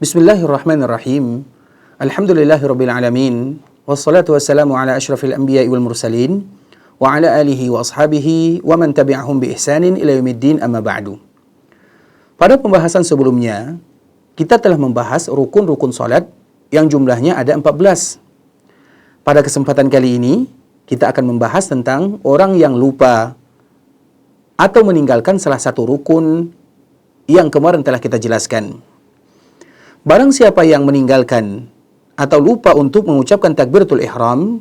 Bismillahirrahmanirrahim. Alhamdulillahirabbil alamin. Wassalatu wassalamu ala asyrafil anbiya'i wal mursalin wa ala alihi wa ashabihi wa man tabi'ahum bi ihsanin ila yaumiddin, amma ba'du. Pada pembahasan sebelumnya, kita telah membahas rukun-rukun salat yang jumlahnya ada 14. Pada kesempatan kali ini, kita akan membahas tentang orang yang lupa atau meninggalkan salah satu rukun yang kemarin telah kita jelaskan. Barang siapa yang meninggalkan atau lupa untuk mengucapkan takbiratul ihram,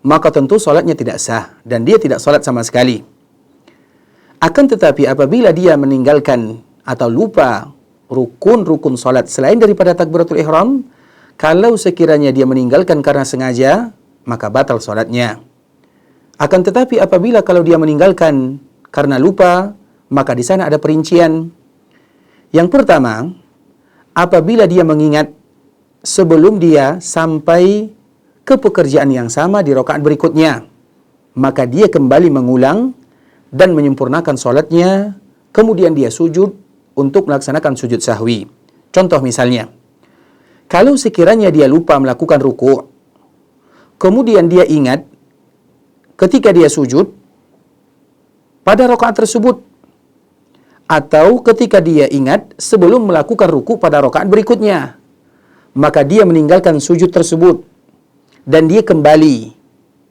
maka tentu salatnya tidak sah dan dia tidak salat sama sekali. Akan tetapi apabila dia meninggalkan atau lupa rukun-rukun salat selain daripada takbiratul ihram, kalau sekiranya dia meninggalkan karena sengaja, maka batal salatnya. Akan tetapi apabila kalau dia meninggalkan karena lupa, maka di sana ada perincian. Yang pertama, apabila dia mengingat sebelum dia sampai ke pekerjaan yang sama di rakaat berikutnya, maka dia kembali mengulang dan menyempurnakan solatnya, kemudian dia sujud untuk melaksanakan sujud sahwi. Contoh misalnya, kalau sekiranya dia lupa melakukan ruku', kemudian dia ingat ketika dia sujud pada rakaat tersebut, atau ketika dia ingat sebelum melakukan ruku pada rakaat berikutnya, maka dia meninggalkan sujud tersebut dan dia kembali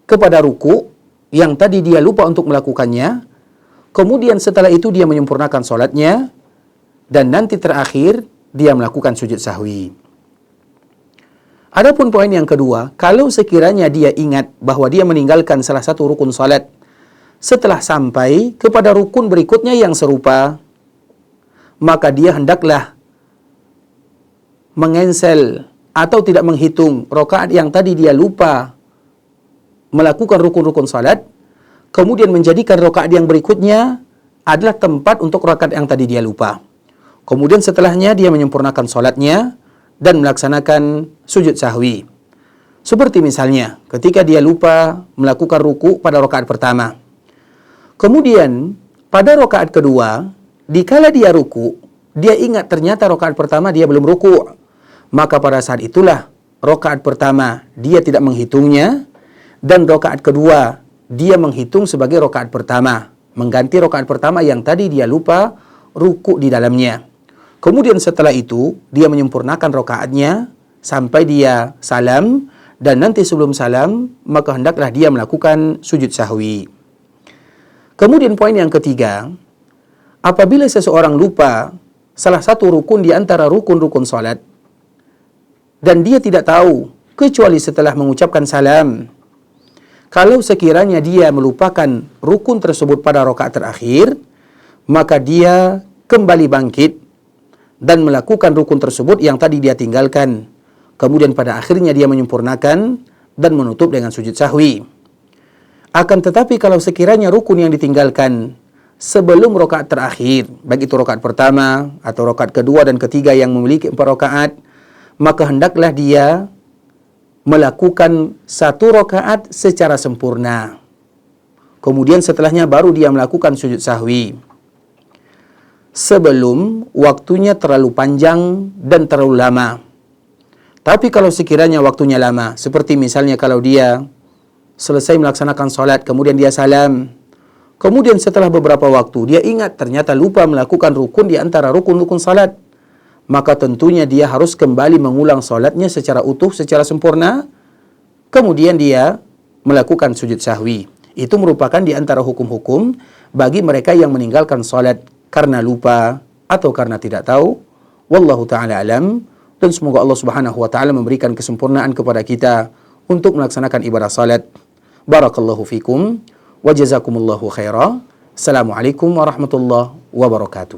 kepada ruku yang tadi dia lupa untuk melakukannya. Kemudian setelah itu dia menyempurnakan solatnya dan nanti terakhir dia melakukan sujud sahwi. Adapun poin yang kedua, kalau sekiranya dia ingat bahwa dia meninggalkan salah satu rukun salat setelah sampai kepada rukun berikutnya yang serupa, maka dia hendaklah mengensel atau tidak menghitung rakaat yang tadi dia lupa melakukan rukun-rukun salat, kemudian menjadikan rakaat yang berikutnya adalah tempat untuk rakaat yang tadi dia lupa. Kemudian setelahnya dia menyempurnakan salatnya dan melaksanakan sujud sahwi. Seperti misalnya ketika dia lupa melakukan ruku pada rakaat pertama, kemudian pada rakaat kedua, dikala dia ruku, dia ingat ternyata rakaat pertama dia belum ruku, maka pada saat itulah rakaat pertama dia tidak menghitungnya, dan rakaat kedua dia menghitung sebagai rakaat pertama, mengganti rakaat pertama yang tadi dia lupa ruku di dalamnya. Kemudian setelah itu dia menyempurnakan rakaatnya sampai dia salam, dan nanti sebelum salam maka hendaklah dia melakukan sujud sahwi. Kemudian poin yang ketiga, apabila seseorang lupa salah satu rukun di antara rukun-rukun salat dan dia tidak tahu kecuali setelah mengucapkan salam, kalau sekiranya dia melupakan rukun tersebut pada rakaat terakhir, maka dia kembali bangkit dan melakukan rukun tersebut yang tadi dia tinggalkan. Kemudian pada akhirnya dia menyempurnakan dan menutup dengan sujud sahwi. Akan tetapi kalau sekiranya rukun yang ditinggalkan sebelum rakaat terakhir, baik itu rakaat pertama atau rakaat kedua dan ketiga yang memiliki 4 rakaat, maka hendaklah dia melakukan 1 rakaat secara sempurna. Kemudian setelahnya baru dia melakukan sujud sahwi, sebelum waktunya terlalu panjang dan terlalu lama. Tapi kalau sekiranya waktunya lama, seperti misalnya kalau dia selesai melaksanakan salat, kemudian dia salam, kemudian setelah beberapa waktu dia ingat ternyata lupa melakukan rukun di antara rukun-rukun salat, maka tentunya dia harus kembali mengulang salatnya secara utuh, secara sempurna, kemudian dia melakukan sujud sahwi. Itu merupakan di antara hukum-hukum bagi mereka yang meninggalkan salat karena lupa atau karena tidak tahu. Wallahu ta'ala alam, dan semoga Allah subhanahu wa ta'ala memberikan kesempurnaan kepada kita untuk melaksanakan ibadah salat. Barakallahu fikum wa jazakumullahu khaira. Assalamualaikum warahmatullahi wabarakatuh.